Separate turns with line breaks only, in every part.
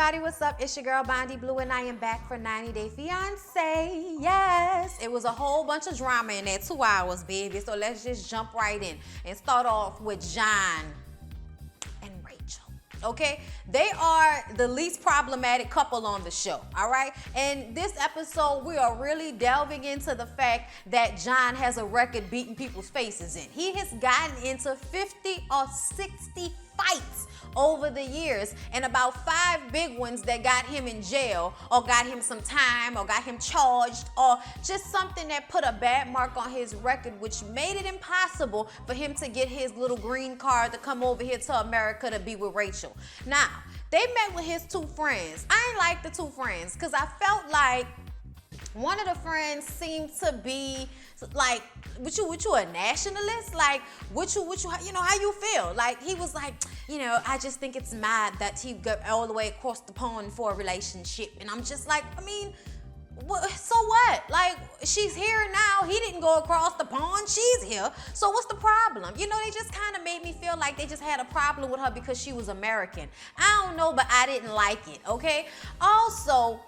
everybody, what's up? It's your girl Bondi Blue and I am back for 90 Day Fiance. Yes, it was a whole bunch of drama in that 2 hours, baby. So let's just jump right in and start off with John and Rachel. Okay, they are the least problematic couple on the show, all right? And this episode, we are really delving into the fact that John has a record beating people's faces in. He has gotten into 50 or 60 fights over the years, and about 5 big ones that got him in jail or got him some time or got him charged or just something that put a bad mark on his record, which made it impossible for him to get his little green card to come over here to America to be with Rachel. Now, they met with his 2 friends. I ain't like the 2 friends because I felt like one of the friends seemed to be like, what you a nationalist? Like, what you, you know, how you feel? Like, he was like, you know, I just think it's mad that he got all the way across the pond for a relationship. And I'm just like, I mean, so what? Like, she's here now. He didn't go across the pond. She's here. So what's the problem? You know, they just kind of made me feel like they just had a problem with her because she was American. I don't know, but I didn't like it, okay? Also,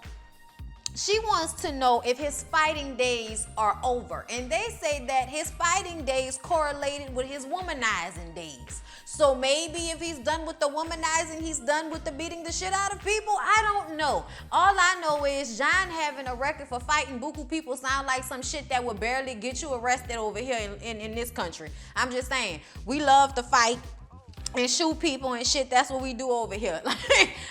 she wants to know if his fighting days are over. And they say that his fighting days correlated with his womanizing days. So maybe if he's done with the womanizing, he's done with the beating the shit out of people. I don't know. All I know is John having a record for fighting buku people sound like some shit that would barely get you arrested over here in this country. I'm just saying, we love to fight and shoot people and shit. That's what we do over here.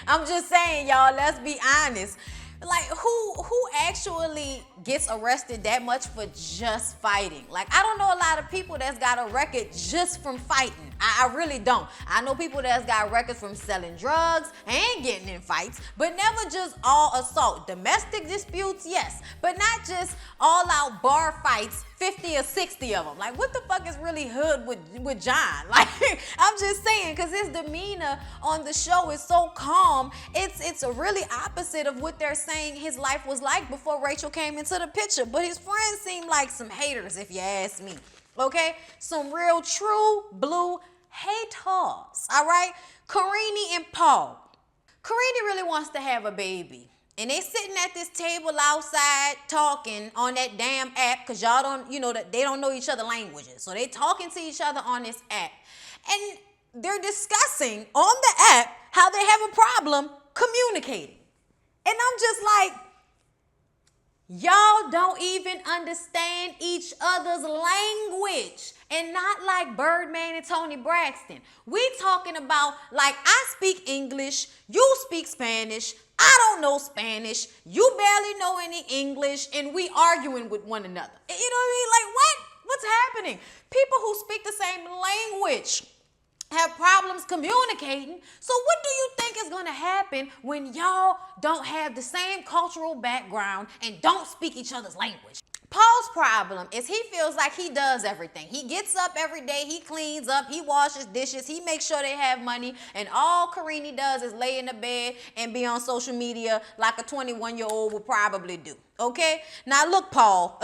I'm just saying, y'all, let's be honest. Like, who actually gets arrested that much for just fighting? Like, I don't know a lot of people that's got a record just from fighting. I really don't. I know people that's got records from selling drugs and getting in fights, but never just all assault. Domestic disputes, yes, but not just all out bar fights, 50 or 60 of them. Like, what the fuck is really hood with John? Like, I'm just saying, because his demeanor on the show is so calm. It's a really opposite of what they're saying his life was like before Rachel came into the picture. But his friends seem like some haters, if you ask me. Okay? Some real true blue haters. All right? Karine and Paul. Karine really wants to have a baby. And they sitting at this table outside talking on that damn app, because y'all don't, you know, that they don't know each other languages. So they talking to each other on this app. And they're discussing on the app how they have a problem communicating. And I'm just like, y'all don't even understand each other's language. And not like Birdman and Tony Braxton. We talking about, like, I speak English, you speak Spanish, I don't know Spanish, you barely know any English, and we arguing with one another. You know what I mean? Like, what? What's happening? People who speak the same language have problems communicating. So what do you think is going to happen when y'all don't have the same cultural background and don't speak each other's language? Paul's problem is he feels like he does everything. He gets up every day, he cleans up, he washes dishes, he makes sure they have money, and all Karine does is lay in the bed and be on social media like a 21-year-old would probably do. Okay? Now look, Paul,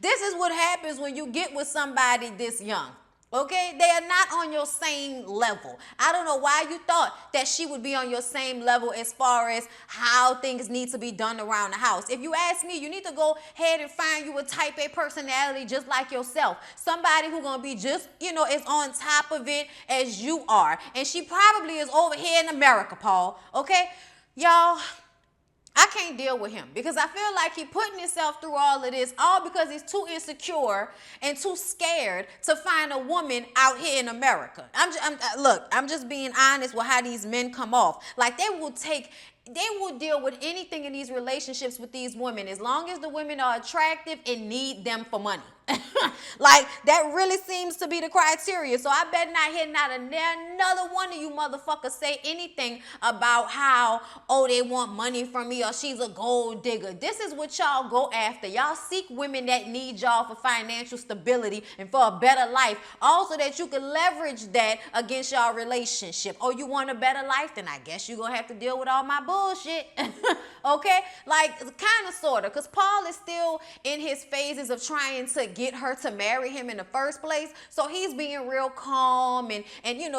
this is what happens when you get with somebody this young. Okay, they are not on your same level. I don't know why you thought that she would be on your same level as far as how things need to be done around the house. If you ask me, you need to go ahead and find you a type A personality just like yourself. Somebody who's going to be just, you know, is on top of it as you are. And she probably is over here in America, Paul. Okay, y'all, I can't deal with him because I feel like he's putting himself through all of this all because he's too insecure and too scared to find a woman out here in America. Look, I'm just being honest with how these men come off. Like they will deal with anything in these relationships with these women as long as the women are attractive and need them for money. Like, that really seems to be the criteria. So I bet not hear not another one of you motherfuckers say anything about how, oh, they want money from me or she's a gold digger. This is what y'all go after. Y'all seek women that need y'all for financial stability and for a better life. Also that you can leverage that against y'all relationship. Oh, you want a better life? Then I guess you're going to have to deal with all my bullshit. Okay? Like, kind of, sort of. Because Paul is still in his phases of trying to get her to marry him in the first place. So he's being real calm and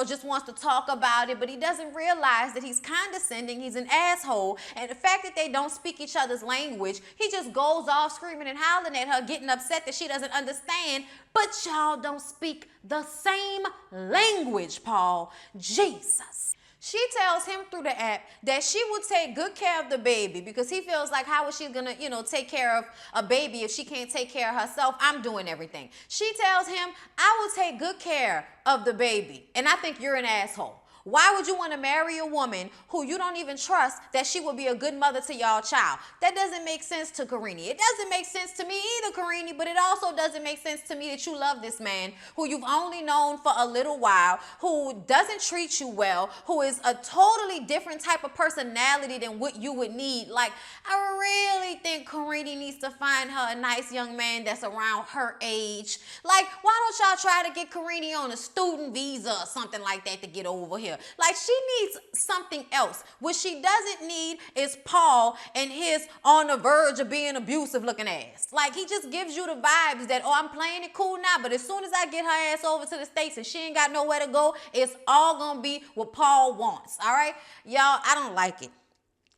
just wants to talk about it, but he doesn't realize that he's condescending, he's an asshole, and the fact that they don't speak each other's language, he just goes off screaming and howling at her, getting upset that she doesn't understand, but y'all don't speak the same language, Paul. Jesus. She tells him through the app that she will take good care of the baby because he feels like, how is she gonna, take care of a baby if she can't take care of herself? I'm doing everything. She tells him, I will take good care of the baby. And I think you're an asshole. Why would you want to marry a woman who you don't even trust that she will be a good mother to y'all child? That doesn't make sense to Karine. It doesn't make sense to me either, Karine, but it also doesn't make sense to me that you love this man who you've only known for a little while, who doesn't treat you well, who is a totally different type of personality than what you would need. Like, I really think Karine needs to find her a nice young man that's around her age. Like, why don't y'all try to get Karine on a student visa or something like that to get over here? Like, she needs something else. What she doesn't need is Paul and his on the verge of being abusive looking ass. Like, he just gives you the vibes that, oh, I'm playing it cool now, but as soon as I get her ass over to the States and she ain't got nowhere to go, it's all gonna be what Paul wants, all right? Y'all, I don't like it.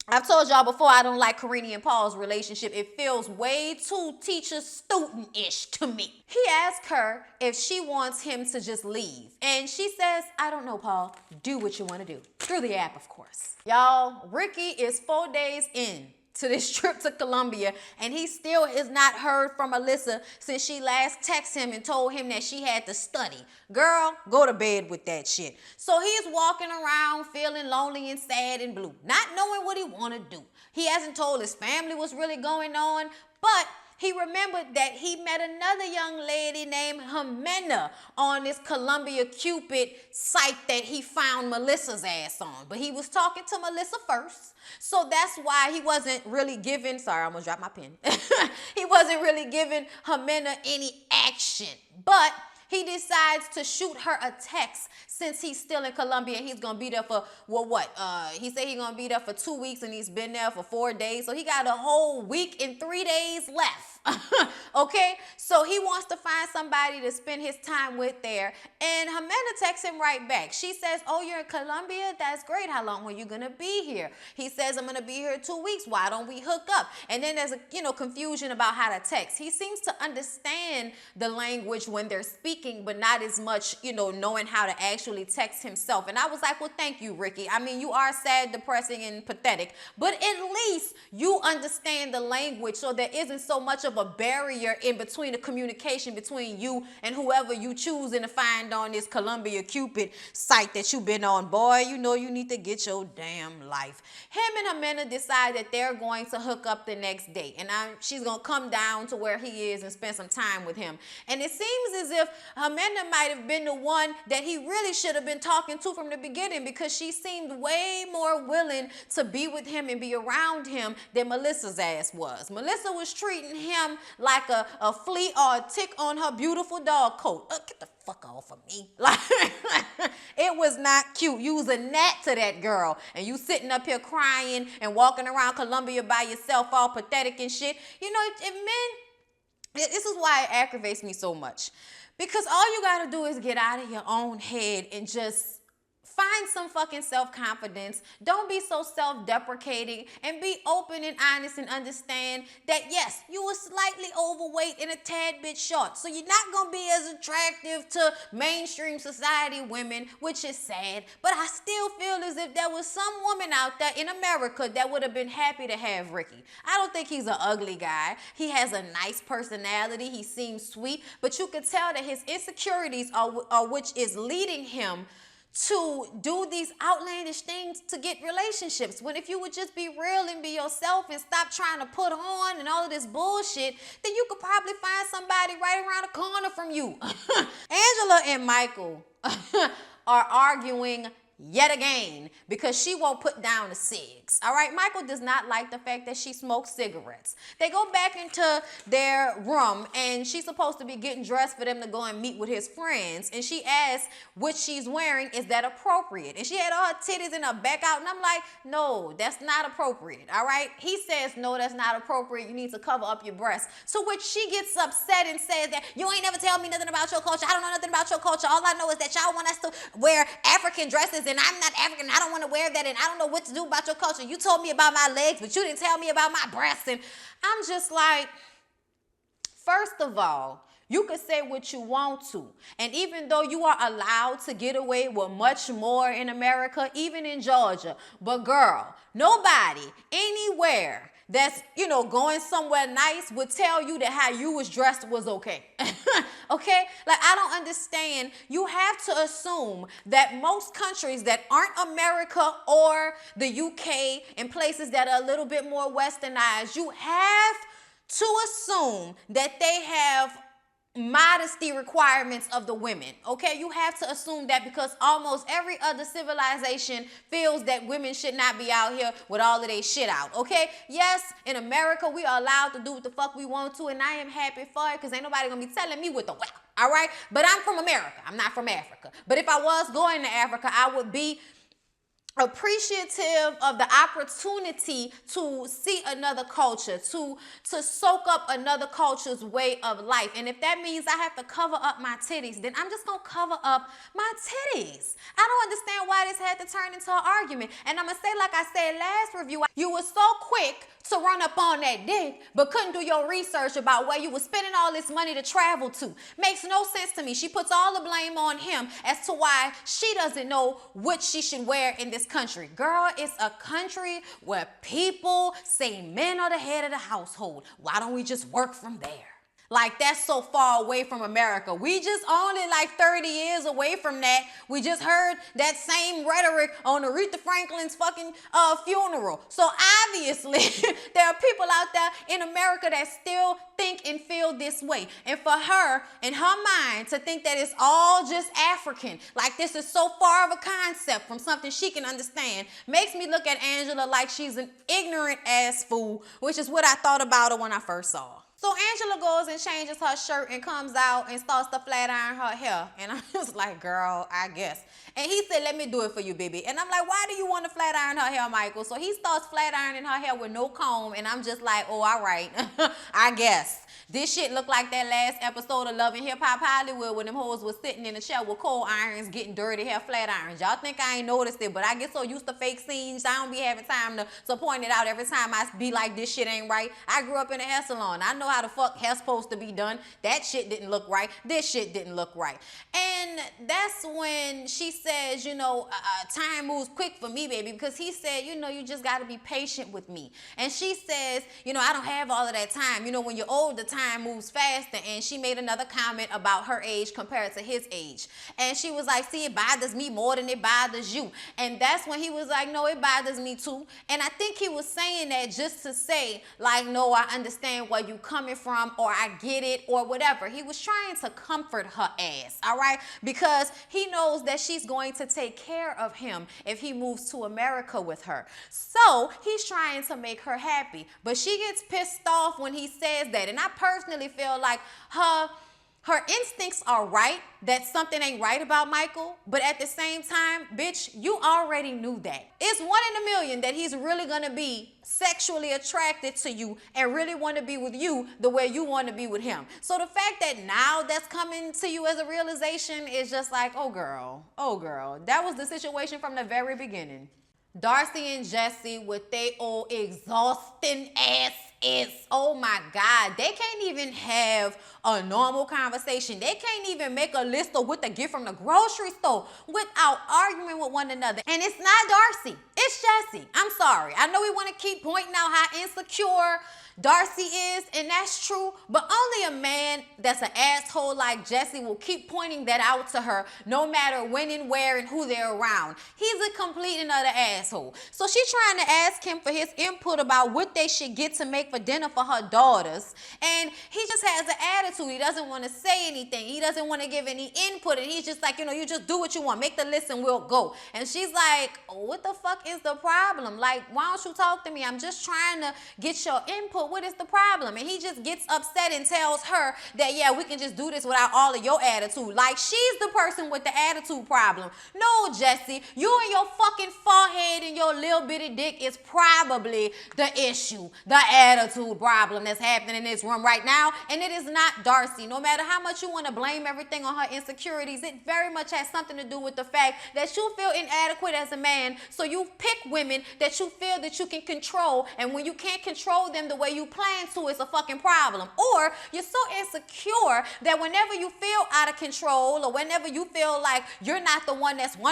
I've told y'all before I don't like Karine and Paul's relationship. It feels way too teacher-student-ish to me. He asks her if she wants him to just leave. And she says, I don't know, Paul. Do what you want to do. Through the app, of course. Y'all, Ricky is 4 days in to this trip to Colombia, and he still has not heard from Melissa since she last texted him and told him that she had to study. Girl, go to bed with that shit. So he's walking around feeling lonely and sad and blue, not knowing what he want to do. He hasn't told his family what's really going on, but he remembered that he met another young lady named Jimena on this Columbia Cupid site that he found Melissa's ass on. But he was talking to Melissa first. So that's why he wasn't really giving, sorry, I'm gonna drop my pen. He wasn't really giving Jimena any action. But he decides to shoot her a text since he's still in Colombia and he's gonna be there for, he said he's gonna be there for 2 weeks and he's been there for 4 days. So he got a whole week and 3 days left. Okay, so he wants to find somebody to spend his time with there. And Jimena texts him right back. She says, oh, you're in Colombia? That's great. How long are you gonna be here? He says, I'm gonna be here 2 weeks. Why don't we hook up? And then there's a confusion about how to text. He seems to understand the language when they're speaking, but not as much, knowing how to actually text himself. And I was like, well, thank you, Ricky. I mean, you are sad, depressing, and pathetic, but at least you understand the language so there isn't so much of a barrier in between the communication between you and whoever you choosing to find on this Columbia Cupid site that you've been on. Boy, you need to get your damn life. Him and Jimena decide that they're going to hook up the next day, and she's going to come down to where he is and spend some time with him. And it seems as if Jimena might have been the one that he really should have been talking to from the beginning, because she seemed way more willing to be with him and be around him than Melissa's ass was. Melissa was treating him like a flea or a tick on her beautiful dog coat. Get the fuck off of me. Like, it was not cute. You was a gnat to that girl, and you sitting up here crying and walking around Colombia by yourself all pathetic and shit. This is why it aggravates me so much. Because all you gotta do is get out of your own head and just find some fucking self-confidence. Don't be so self-deprecating, and be open and honest and understand that, yes, you were slightly overweight and a tad bit short. So you're not going to be as attractive to mainstream society women, which is sad. But I still feel as if there was some woman out there in America that would have been happy to have Ricky. I don't think he's an ugly guy. He has a nice personality. He seems sweet. But you could tell that his insecurities are which is leading him to do these outlandish things to get relationships. When if you would just be real and be yourself and stop trying to put on and all of this bullshit, then you could probably find somebody right around the corner from you. Angela and Michael are arguing yet again because she won't put down the cigs. All right, Michael does not like the fact that she smokes cigarettes. They go back into their room and she's supposed to be getting dressed for them to go and meet with his friends, and she asks what she's wearing, is that appropriate? And she had all her titties and her back out, and I'm like, no, that's not appropriate. All right, he says, no, that's not appropriate, you need to cover up your breasts. To which she gets upset and says that you ain't never tell me nothing about your culture. I don't know nothing about your culture. All I know is that y'all want us to wear African dresses, and I'm not African. I don't want to wear that, and I don't know what to do about your culture. You told me about my legs, but you didn't tell me about my breasts. And I'm just like, first of all, you can say what you want to. And even though you are allowed to get away with much more in America, even in Georgia, but girl, nobody anywhere that's, going somewhere nice would tell you that how you was dressed was okay. Okay? Like, I don't understand. You have to assume that most countries that aren't America or the UK and places that are a little bit more westernized, you have to assume that they have modesty requirements of the women. Okay, you have to assume that because almost every other civilization feels that women should not be out here with all of their shit out. Okay, yes, in America we are allowed to do what the fuck we want to, and I am happy for it because ain't nobody gonna be telling me what to wear. All right, but I'm from America, I'm not from Africa. But if I was going to Africa, I would be appreciative of the opportunity to see another culture, to soak up another culture's way of life. And if that means I have to cover up my titties, then I'm just gonna cover up my titties. I don't understand why this had to turn into an argument. And I'm gonna say, like I said last review, you were so quick to run up on that dick, but couldn't do your research about where you were spending all this money to travel to. Makes no sense to me. She puts all the blame on him as to why she doesn't know what she should wear in this country. Girl, it's a country where people say men are the head of the household. Why don't we just work from there? Like, that's so far away from America. We just only like 30 years away from that. We just heard that same rhetoric on Aretha Franklin's fucking funeral. So obviously, there are people out there in America that still think and feel this way. And for her, in her mind, to think that it's all just African, like this is so far of a concept from something she can understand, makes me look at Angela like she's an ignorant ass fool, which is what I thought about her when I first saw her. So Angela goes and changes her shirt and comes out and starts to flat iron her hair. And I was like, girl, I guess. And he said, let me do it for you, baby. And I'm like, why do you want to flat iron her hair, Michael? So he starts flat ironing her hair with no comb. And I'm just like, oh, all right, I guess. This shit looked like that last episode of Love and Hip Hop Hollywood when them hoes was sitting in a chair with cold irons getting dirty hair flat irons. Y'all think I ain't noticed it, but I get so used to fake scenes, I don't be having time to point it out every time I be like, this shit ain't right. I grew up in a hair salon. I know how the fuck hair's supposed to be done. That shit didn't look right. This shit didn't look right. And that's when she says, time moves quick for me, baby, because he said, you just got to be patient with me. And she says, I don't have all of that time. When you're old, the time moves faster. And she made another comment about her age compared to his age. And she was like, see, it bothers me more than it bothers you. And that's when he was like, no, it bothers me too. And I think he was saying that just to say, like, no, I understand where you coming from, or I get it, or whatever. He was trying to comfort her ass, all right? Because he knows that she's going to take care of him if he moves to America with her. So he's trying to make her happy. But she gets pissed off when he says that. And I personally feel like her instincts are right, that something ain't right about Michael, but at the same time, bitch, you already knew that. It's 1 in a million that he's really gonna be sexually attracted to you and really want to be with you the way you want to be with him. So the fact that now that's coming to you as a realization is just like, oh girl, that was the situation from the very beginning. Darcy and Jesse with they old exhausting ass is, oh my God, they can't even have a normal conversation. They can't even make a list of what to get from the grocery store without arguing with one another. And it's not Darcy, it's Jesse. I'm sorry. I know we want to keep pointing out how insecure Darcy is, and that's true, but only a man that's an asshole like Jesse will keep pointing that out to her no matter when and where and who they're around. He's a complete and utter asshole. So she's trying to ask him for his input about what they should get to make for dinner for her daughters, and he just has an attitude. He doesn't want to say anything. He doesn't want to give any input, and he's just like, you just do what you want. Make the list and we'll go. And she's like, what the fuck is the problem? Like, why don't you talk to me? I'm just trying to get your input. What is the problem? And he just gets upset and tells her that, yeah, we can just do this without all of your attitude. Like she's the person with the attitude problem. No, Jesse, you and your fucking forehead and your little bitty dick is probably the issue, the attitude problem that's happening in this room right now. And it is not Darcy. No matter how much you want to blame everything on her insecurities, it very much has something to do with the fact that you feel inadequate as a man. So you pick women that you feel that you can control, and when you can't control them the way you plan to, it's a fucking problem. Or you're so insecure that whenever you feel out of control, or whenever you feel like you're not the one that's 100%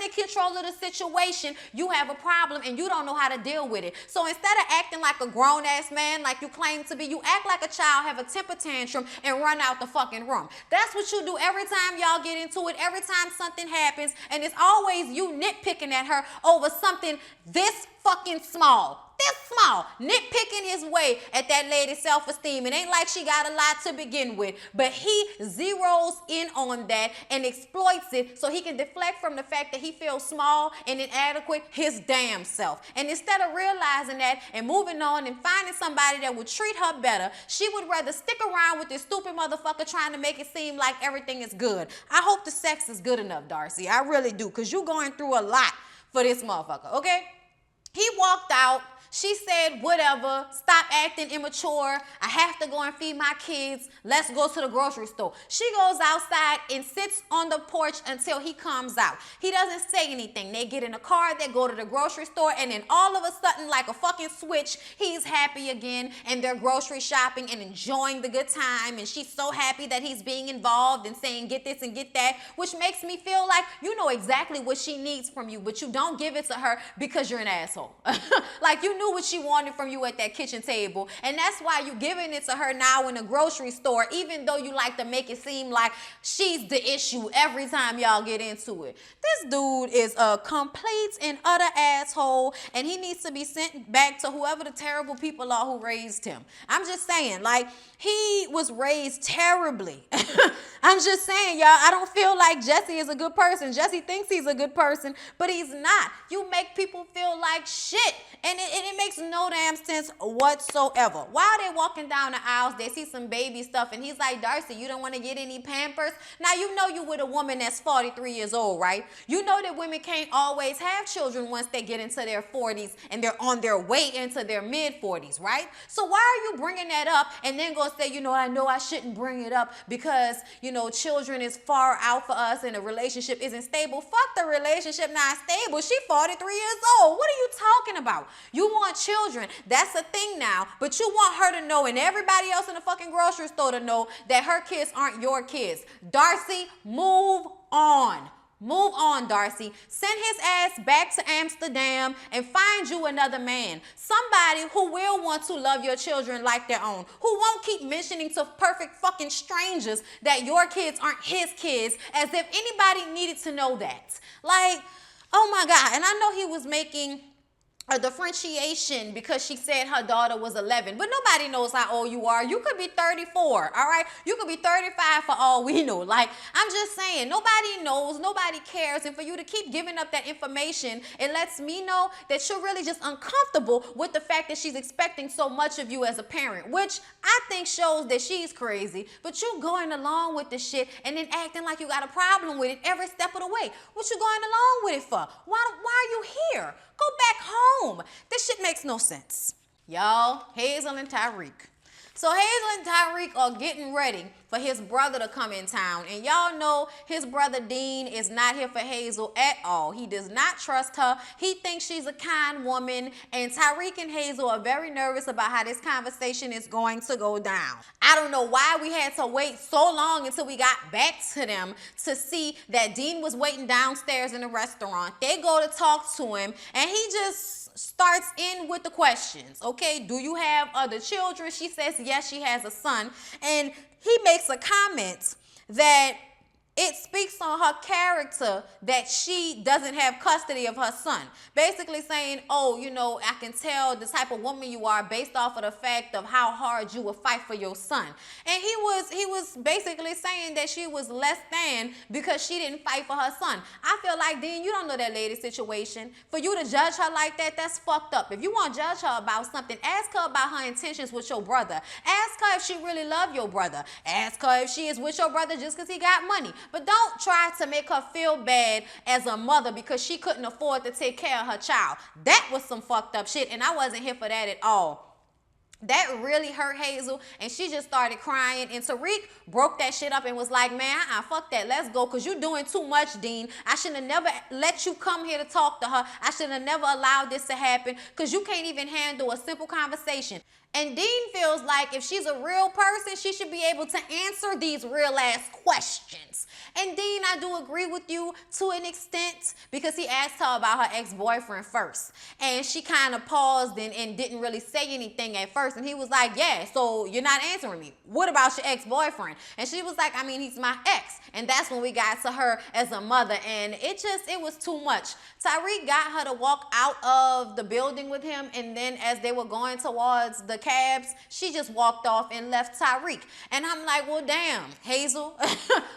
in control of the situation, you have a problem and you don't know how to deal with it. So instead of acting like a grown-ass man like you claim to be, you act like a child, have a temper tantrum, and run out the fucking room. That's what you do every time y'all get into it, every time something happens, and it's always you nitpicking at her over something this fucking small. This small, nitpicking his way at that lady's self-esteem. It ain't like she got a lot to begin with, but he zeroes in on that and exploits it so he can deflect from the fact that he feels small and inadequate his damn self. And instead of realizing that and moving on and finding somebody that would treat her better, she would rather stick around with this stupid motherfucker trying to make it seem like everything is good. I hope the sex is good enough, Darcy. I really do, because you're going through a lot for this motherfucker, okay? He walked out. She said, whatever, stop acting immature. I have to go and feed my kids. Let's go to the grocery store. She goes outside and sits on the porch until he comes out. He doesn't say anything. They get in a car, they go to the grocery store, and then all of a sudden, like a fucking switch, he's happy again, and they're grocery shopping and enjoying the good time, and she's so happy that he's being involved and saying, get this and get that, which makes me feel like you know exactly what she needs from you, but you don't give it to her because you're an asshole. Like you knew what she wanted from you at that kitchen table, and that's why you're giving it to her now in the grocery store, even though you like to make it seem like she's the issue every time y'all get into it. This dude is a complete and utter asshole, and he needs to be sent back to whoever the terrible people are who raised him. I'm just saying, like, he was raised terribly. I'm just saying, y'all, I don't feel like Jesse is a good person. Jesse thinks he's a good person, but he's not. You make people feel like shit, and it makes no damn sense whatsoever. While they're walking down the aisles, they see some baby stuff, and he's like, Darcy, you don't want to get any Pampers? Now, you know you with a woman that's 43 years old, right? You know that women can't always have children once they get into their 40s, and they're on their way into their mid-40s, right? So why are you bringing that up and then go say, I know I shouldn't bring it up because, children is far out for us and the relationship isn't stable? Fuck the relationship not stable. She 43 years old. What are you talking about? You want children. That's a thing now. But you want her to know, and everybody else in the fucking grocery store to know, that her kids aren't your kids. Darcy, move on. Move on, Darcy. Send his ass back to Amsterdam and find you another man. Somebody who will want to love your children like their own. Who won't keep mentioning to perfect fucking strangers that your kids aren't his kids, as if anybody needed to know that. Like, oh my God. And I know he was making a differentiation because she said her daughter was 11, but nobody knows how old you are. You could be 34, all right? You could be 35 for all we know. Like, I'm just saying, nobody knows, nobody cares, and for you to keep giving up that information, it lets me know that you're really just uncomfortable with the fact that she's expecting so much of you as a parent, which I think shows that she's crazy, but you going along with the shit and then acting like you got a problem with it every step of the way. What you going along with it for? Why are you here? Go back home. This shit makes no sense. Y'all, Hazel and Tyreek. So Hazel and Tyreek are getting ready for his brother to come in town. And y'all know his brother Dean is not here for Hazel at all. He does not trust her. He thinks she's a kind woman. And Tyreek and Hazel are very nervous about how this conversation is going to go down. I don't know why we had to wait so long until we got back to them to see that Dean was waiting downstairs in the restaurant. They go to talk to him and he just starts in with the questions. Okay, do you have other children? She says yes, she has a son. And he makes a comment that it speaks on her character that she doesn't have custody of her son. Basically saying, oh, you know, I can tell the type of woman you are based off of the fact of how hard you will fight for your son. And he was basically saying that she was less than because she didn't fight for her son. I feel like, Dean, you don't know that lady's situation. For you to judge her like that, that's fucked up. If you want to judge her about something, ask her about her intentions with your brother. Ask her if she really loves your brother. Ask her if she is with your brother just because he got money. But don't try to make her feel bad as a mother because she couldn't afford to take care of her child. That was some fucked up shit, and I wasn't here for that at all. That really hurt Hazel, and she just started crying. And Tariq broke that shit up and was like, man, fuck that. Let's go, because you're doing too much, Dean. I should have never let you come here to talk to her. I should have never allowed this to happen, because you can't even handle a simple conversation. And Dean feels like if she's a real person, she should be able to answer these real-ass questions. And Dean, I do agree with you to an extent, because he asked her about her ex-boyfriend first. And she kind of paused and didn't really say anything at first. And he was like, yeah, so you're not answering me. What about your ex-boyfriend? And she was like, I mean, he's my ex. And that's when we got to her as a mother. And it was too much. Tyreek got her to walk out of the building with him. And then as they were going towards the cabs, she just walked off and left Tyreek. And I'm like, well, damn, Hazel.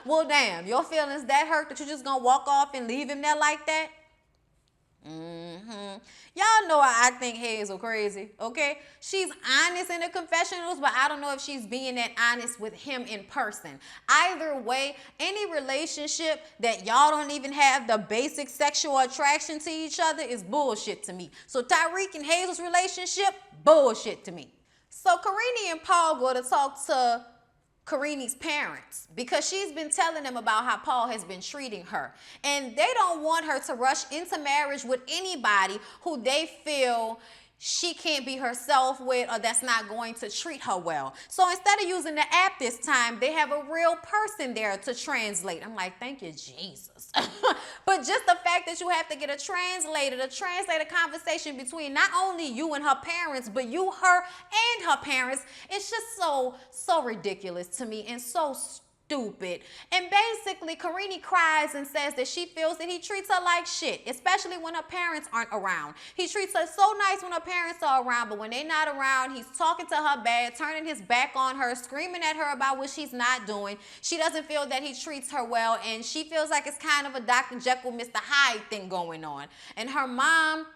Well, damn, your feelings that hurt that you're just gonna walk off and leave him there like that? Y'all know I think Hazel crazy, okay? She's honest in the confessionals, but I don't know if she's being that honest with him in person. Either way, any relationship that y'all don't even have the basic sexual attraction to each other is bullshit to me. So Tyreek and Hazel's relationship, bullshit to me. So Karine and Paul go to talk to Karine's parents because she's been telling them about how Paul has been treating her. And they don't want her to rush into marriage with anybody who they feel she can't be herself with or that's not going to treat her well. So instead of using the app this time, they have a real person there to translate. I'm like, thank you, Jesus. But just the fact that you have to get a translator to translate a conversation between not only you and her parents, but you, her, and her parents, it's just so ridiculous to me and so stupid. And basically, Karine cries and says that she feels that he treats her like shit, especially when her parents aren't around. He treats her so nice when her parents are around, but when they're not around, he's talking to her bad, turning his back on her, screaming at her about what she's not doing. She doesn't feel that he treats her well, and she feels like it's kind of a Dr. Jekyll, Mr. Hyde thing going on. And her mom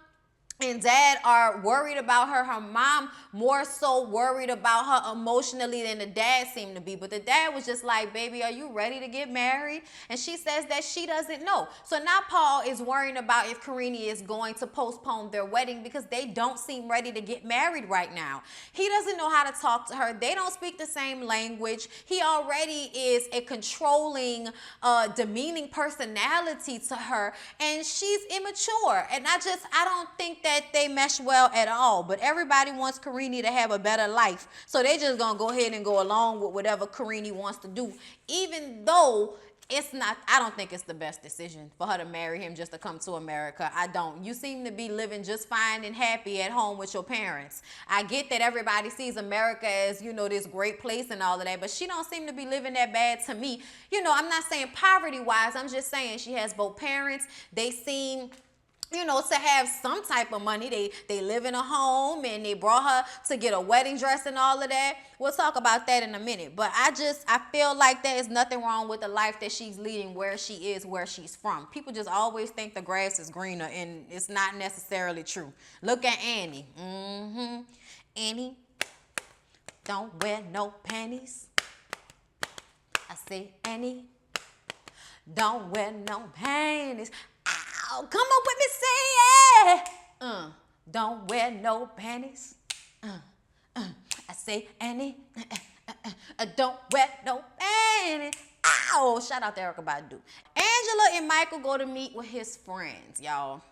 and dad are worried about her. Her mom more so worried about her emotionally than the dad seemed to be. But the dad was just like, baby, are you ready to get married? And she says that she doesn't know. So now Paul is worrying about if Karine is going to postpone their wedding because they don't seem ready to get married right now. He doesn't know how to talk to her. They don't speak the same language. He already is a controlling, demeaning personality to her. And she's immature. And I don't think that they mesh well at all. But everybody wants Karine to have a better life. So they just gonna go ahead and go along with whatever Karine wants to do. Even though I don't think it's the best decision for her to marry him just to come to America. I don't. You seem to be living just fine and happy at home with your parents. I get that everybody sees America as, this great place and all of that, but she don't seem to be living that bad to me. I'm not saying poverty-wise. I'm just saying she has both parents. They seem to have some type of money. They live in a home and they brought her to get a wedding dress and all of that. We'll talk about that in a minute. But I feel like there is nothing wrong with the life that she's leading where she is, where she's from. People just always think the grass is greener, and it's not necessarily true. Look at Annie. Annie, don't wear no panties. I say, Annie, don't wear no panties. Ow, come on with me, say yeah. Don't wear no panties. I say any. Don't wear no panties. Ow! Shout out to Erykah Badu. Angela and Michael go to meet with his friends, y'all.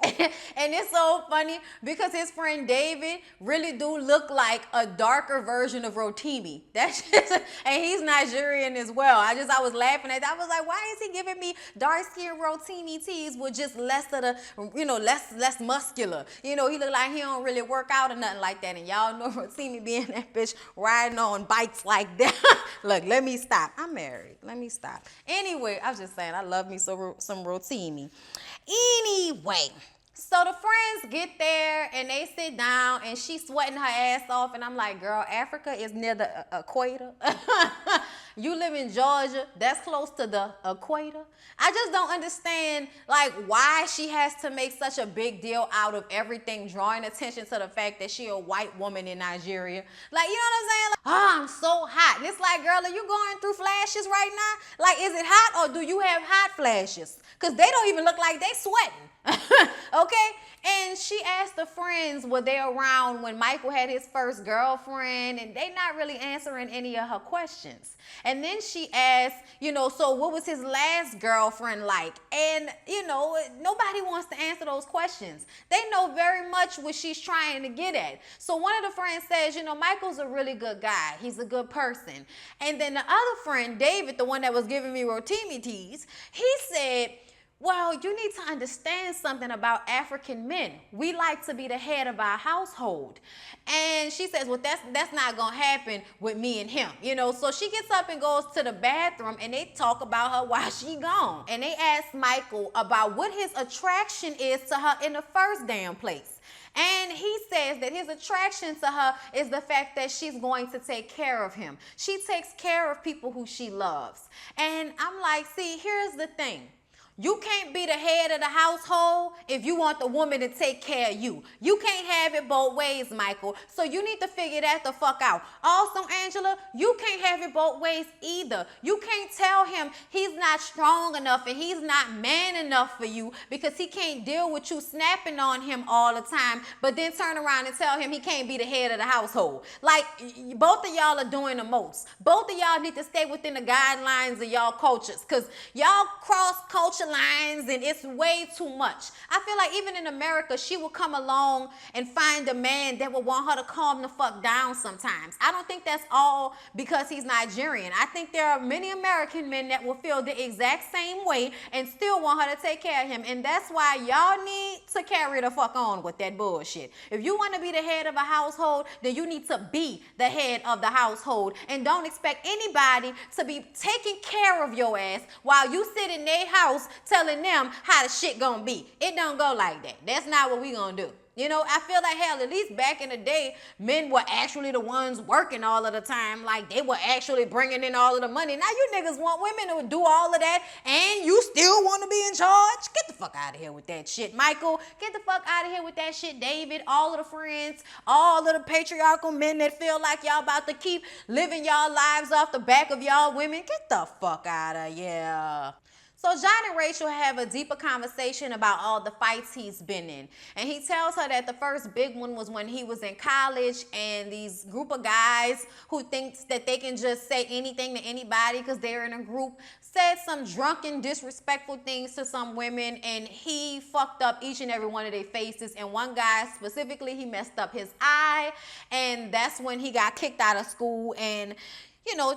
And it's so funny because his friend David really do look like a darker version of Rotimi. That's just, and he's Nigerian as well. I was laughing at that. I was like, why is he giving me dark skinned Rotimi tees with just less of the, less muscular? He look like he don't really work out or nothing like that. And y'all know Rotimi being that bitch riding on bikes like that. Look, let me stop. I'm married. Let me stop. Anyway, I was just saying I love me some Rotimi. Anyway, so the friends get there and they sit down and she's sweating her ass off and I'm like, girl, Africa is near the equator. You live in Georgia, that's close to the equator. I just don't understand like why she has to make such a big deal out of everything, drawing attention to the fact that she a white woman in Nigeria. Like, you know what I'm saying? Like, oh, I'm so hot. And it's like, girl, are you going through flashes right now? Like, is it hot or do you have hot flashes? Because they don't even look like they sweating. Okay? And she asked the friends, were they around when Michael had his first girlfriend? And they not really answering any of her questions. And then she asked, so what was his last girlfriend like? And, nobody wants to answer those questions. They know very much what she's trying to get at. So one of the friends says, Michael's a really good guy. He's a good person. And then the other friend, David, the one that was giving me Rotimi teas, he said, well, you need to understand something about African men. We like to be the head of our household. And she says, well, that's not going to happen with me and him. So she gets up and goes to the bathroom and they talk about her while she gone. And they ask Michael about what his attraction is to her in the first damn place. And he says that his attraction to her is the fact that she's going to take care of him. She takes care of people who she loves. And I'm like, see, here's the thing. You can't be the head of the household if you want the woman to take care of you. You can't have it both ways, Michael. So you need to figure that the fuck out. Also, Angela, you can't have it both ways either. You can't tell him he's not strong enough and he's not man enough for you because he can't deal with you snapping on him all the time, but then turn around and tell him he can't be the head of the household. Like, both of y'all are doing the most. Both of y'all need to stay within the guidelines of y'all cultures because y'all cross culture lines and it's way too much. I feel like even in America, she will come along and find a man that will want her to calm the fuck down sometimes. I don't think that's all because he's Nigerian. I think there are many American men that will feel the exact same way and still want her to take care of him. And that's why y'all need to carry the fuck on with that bullshit. If you want to be the head of a household, then you need to be the head of the household and don't expect anybody to be taking care of your ass while you sit in their house telling them how the shit gonna be. It don't go like that. That's not what we gonna do. I feel like hell, at least back in the day, men were actually the ones working all of the time. Like they were actually bringing in all of the money. Now you niggas want women to do all of that and you still want to be in charge? Get the fuck out of here with that shit, Michael. Get the fuck out of here with that shit, David. All of the friends, all of the patriarchal men that feel like y'all about to keep living y'all lives off the back of y'all women. Get the fuck out of here. So John and Rachel have a deeper conversation about all the fights he's been in. And he tells her that the first big one was when he was in college and these group of guys who thinks that they can just say anything to anybody because they're in a group said some drunken, disrespectful things to some women and he fucked up each and every one of their faces. And one guy specifically, he messed up his eye and that's when he got kicked out of school and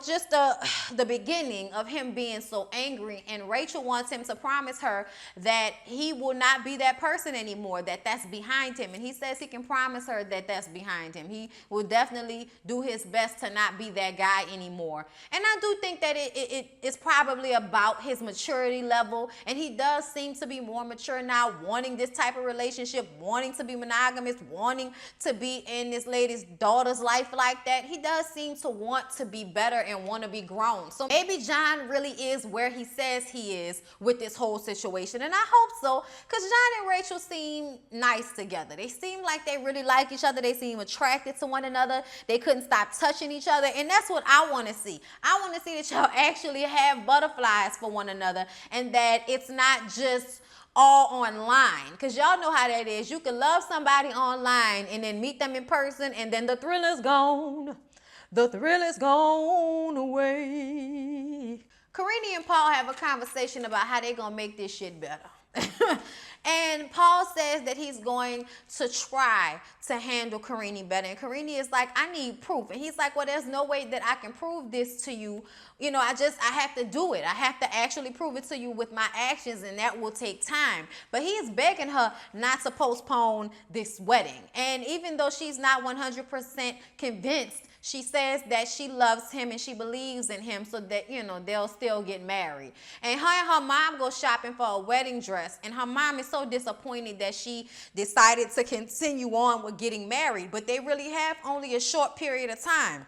just the beginning of him being so angry. And Rachel wants him to promise her that he will not be that person anymore, that that's behind him. And he says he can promise her that that's behind him. He will definitely do his best to not be that guy anymore. And I do think that it is probably about his maturity level. And he does seem to be more mature now, wanting this type of relationship, wanting to be monogamous, wanting to be in this lady's daughter's life like that. He does seem to want to be better better and want to be grown. So maybe John really is where he says he is with this whole situation. And I hope so, because John and Rachel seem nice together. They seem like they really like each other. They seem attracted to one another. They couldn't stop touching each other. And that's what I want to see. I want to see that y'all actually have butterflies for one another, and that it's not just all online, because y'all know how that is. You can love somebody online and then meet them in person, and then the thrill is gone. The thrill is gone away. Karine and Paul have a conversation about how they're going to make this shit better. And Paul says that he's going to try to handle Karine better. And Karine is like, I need proof. And he's like, well, there's no way that I can prove this to you. You know, I have to do it. I have to actually prove it to you with my actions, and that will take time. But he's begging her not to postpone this wedding. And even though she's not 100% convinced, she says that she loves him and she believes in him, so that, you know, they'll still get married. And her mom go shopping for a wedding dress, and her mom is so disappointed that she decided to continue on with getting married. But they really have only a short period of time.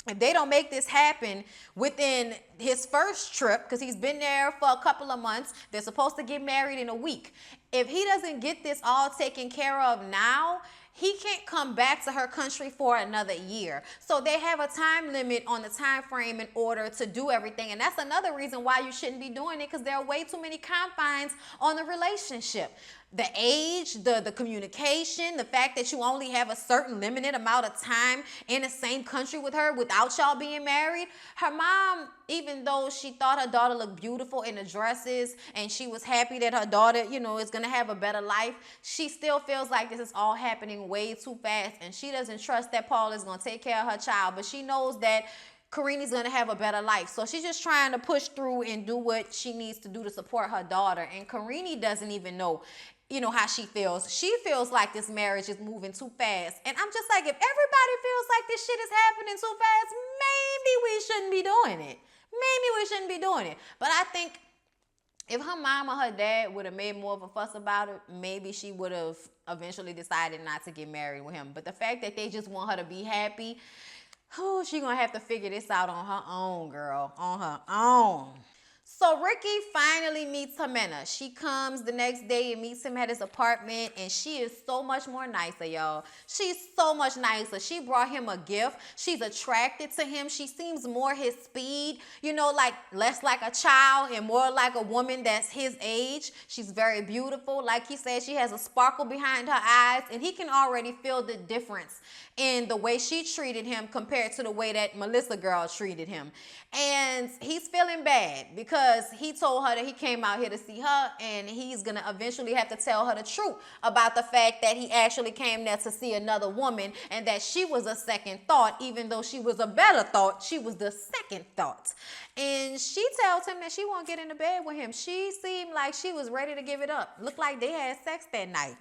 If they don't make this happen within his first trip, because he's been there for a couple of months, they're supposed to get married in a week. If he doesn't get this all taken care of now, he can't come back to her country for another year. So they have a time limit on the time frame in order to do everything. And that's another reason why you shouldn't be doing it, because there are way too many confines on the relationship. The age, the communication, the fact that you only have a certain limited amount of time in the same country with her without y'all being married. Her mom, even though she thought her daughter looked beautiful in the dresses and she was happy that her daughter, you know, is going to have a better life, she still feels like this is all happening way too fast, and she doesn't trust that Paul is going to take care of her child. But she knows that Karine's going to have a better life. So she's just trying to push through and do what she needs to do to support her daughter. And Karine doesn't even know, you know, how she feels. She feels like this marriage is moving too fast. And I'm just like, if everybody feels like this shit is happening too fast, maybe we shouldn't be doing it. Maybe we shouldn't be doing it. But I think if her mom or her dad would have made more of a fuss about it, maybe she would have eventually decided not to get married with him. But the fact that they just want her to be happy, oh, she gonna have to figure this out on her own, girl, on her own. So Ricky finally meets Jimena. She comes the next day and meets him at his apartment, and she is so much more nicer, y'all. She's so much nicer. She brought him a gift. She's attracted to him. She seems more his speed, you know, like less like a child and more like a woman that's his age. She's very beautiful. Like he said, she has a sparkle behind her eyes, and he can already feel the difference in the way she treated him compared to the way that Melissa girl treated him. And he's feeling bad because he told her that he came out here to see her, and he's going to eventually have to tell her the truth about the fact that he actually came there to see another woman, and that she was a second thought. Even though she was a better thought, she was the second thought. And she tells him that she won't get into bed with him. She seemed like she was ready to give it up. Looked like they had sex that night.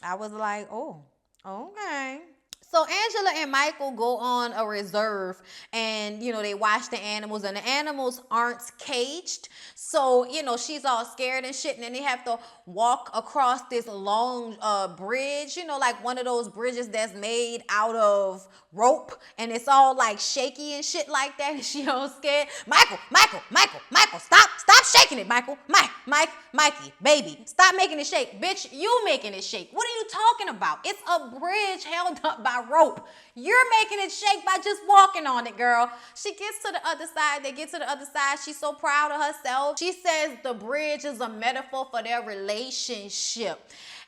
I was like, oh, okay. So Angela and Michael go on a reserve, and, you know, they watch the animals, and the animals aren't caged. So, you know, she's all scared and shit, and then they have to walk across this long bridge, you know, like one of those bridges that's made out of rope, and it's all like shaky and shit like that, and she all scared. Michael, stop shaking it, Michael. Mikey, baby, stop making it shake. Bitch, you making it shake. What are you talking about? It's a bridge held up by rope. You're making it shake by just walking on it, girl. She gets to the other side. They get to the other side. She's so proud of herself. She says the bridge is a metaphor for their relationship.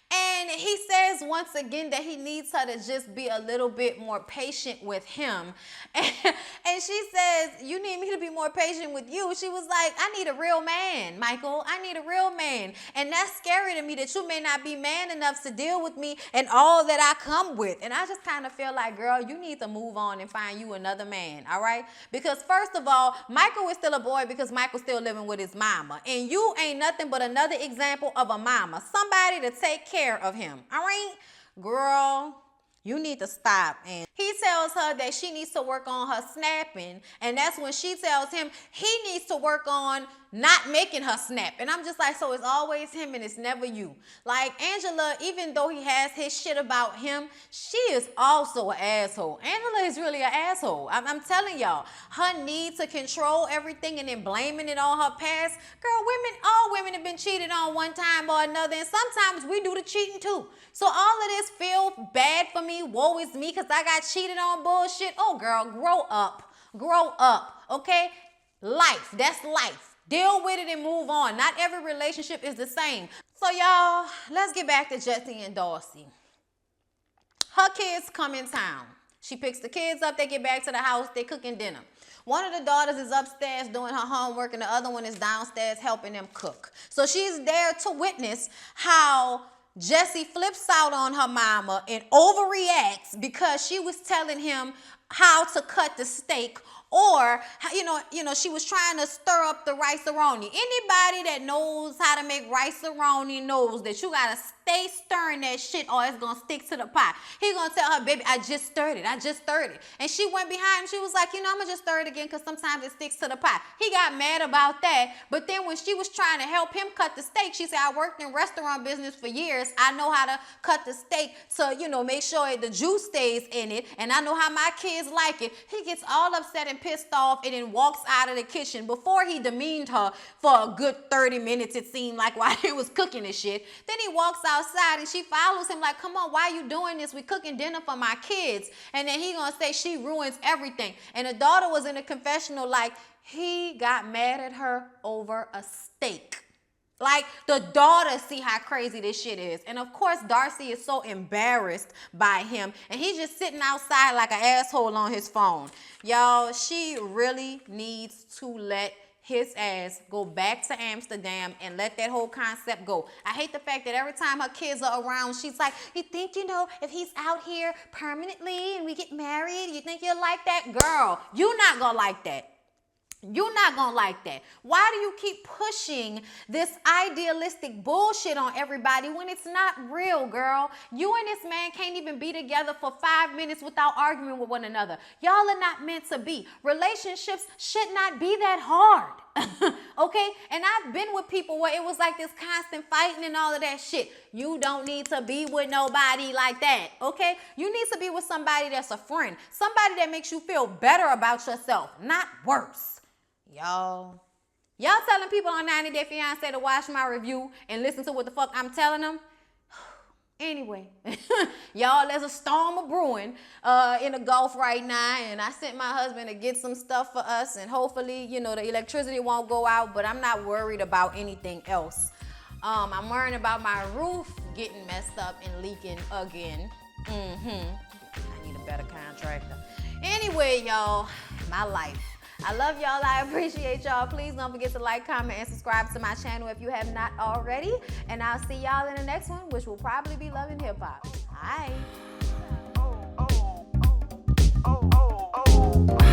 And he says once again that he needs her to just be a little bit more patient with him. And she says, you need me to be more patient with you. She was like, I need a real man, Michael. I need a real man. And that's scary to me, that you may not be man enough to deal with me and all that I come with. And I just kind of feel like, girl, you need to move on and find you another man, all right? Because first of all, Michael is still a boy because Michael's still living with his mama. And you ain't nothing but another example of a mama. Somebody to take care of him, all right? Girl, you need to stop. And he tells her that she needs to work on her snapping, and that's when she tells him he needs to work on not making her snap. And I'm just like, so it's always him and it's never you. Like Angela, even though he has his shit about him, she is also an asshole. Angela is really an asshole. I'm telling y'all, her need to control everything and then blaming it on her past. Girl, all women have been cheated on one time or another, and sometimes we do the cheating too. So all of this feel bad for me, woe is me, because I got cheated on bullshit. Oh girl, grow up. Grow up, okay? Life, that's life. Deal with it and move on. Not every relationship is the same. So y'all, let's get back to Jessie and Darcy. Her kids come in town. She picks the kids up, they get back to the house, they cooking dinner. One of the daughters is upstairs doing her homework and the other one is downstairs helping them cook. So she's there to witness how Jessie flips out on her mama and overreacts because she was telling him how to cut the steak, or she was trying to stir up the rice-a-roni. Anybody that knows how to make rice-a-roni knows that you gotta stay stirring that shit or it's gonna stick to the pot. He gonna tell her, baby, I just stirred it. And she went behind him. She was like, I'm gonna just stir it again because sometimes it sticks to the pot. He got mad about that. But then when she was trying to help him cut the steak, she said, I worked in restaurant business for years. I know how to cut the steak to, make sure the juice stays in it. And I know how my kids like it. He gets all upset and pissed off and then walks out of the kitchen. Before he demeaned her for a good 30 minutes, it seemed like, while he was cooking this shit. Then he walks outside and she follows him like, come on, why you doing this? We cooking dinner for my kids. And then he gonna say she ruins everything. And the daughter was in a confessional like, he got mad at her over a steak. Like, the daughter see how crazy this shit is. And of course, Darcy is so embarrassed by him. And he's just sitting outside like an asshole on his phone. Y'all, she really needs to let his ass go back to Amsterdam and let that whole concept go. I hate the fact that every time her kids are around, she's like, you think, if he's out here permanently and we get married, you think you'll like that? Girl, you're not gonna like that. You're not gonna like that. Why do you keep pushing this idealistic bullshit on everybody when it's not real, girl? You and this man can't even be together for 5 minutes without arguing with one another. Y'all are not meant to be. Relationships should not be that hard. Okay? And I've been with people where it was like this constant fighting and all of that shit. You don't need to be with nobody like that. Okay? You need to be with somebody that's a friend. Somebody that makes you feel better about yourself, not worse. Y'all telling people on 90 Day Fiancé to watch my review and listen to what the fuck I'm telling them? Anyway, y'all, there's a storm of brewing in the Gulf right now, and I sent my husband to get some stuff for us, and hopefully, the electricity won't go out, but I'm not worried about anything else. I'm worried about my roof getting messed up and leaking again. I need a better contractor. Anyway, y'all, my life. I love y'all. I appreciate y'all. Please don't forget to like, comment, and subscribe to my channel if you have not already. And I'll see y'all in the next one, which will probably be Love and Hip Hop. Bye.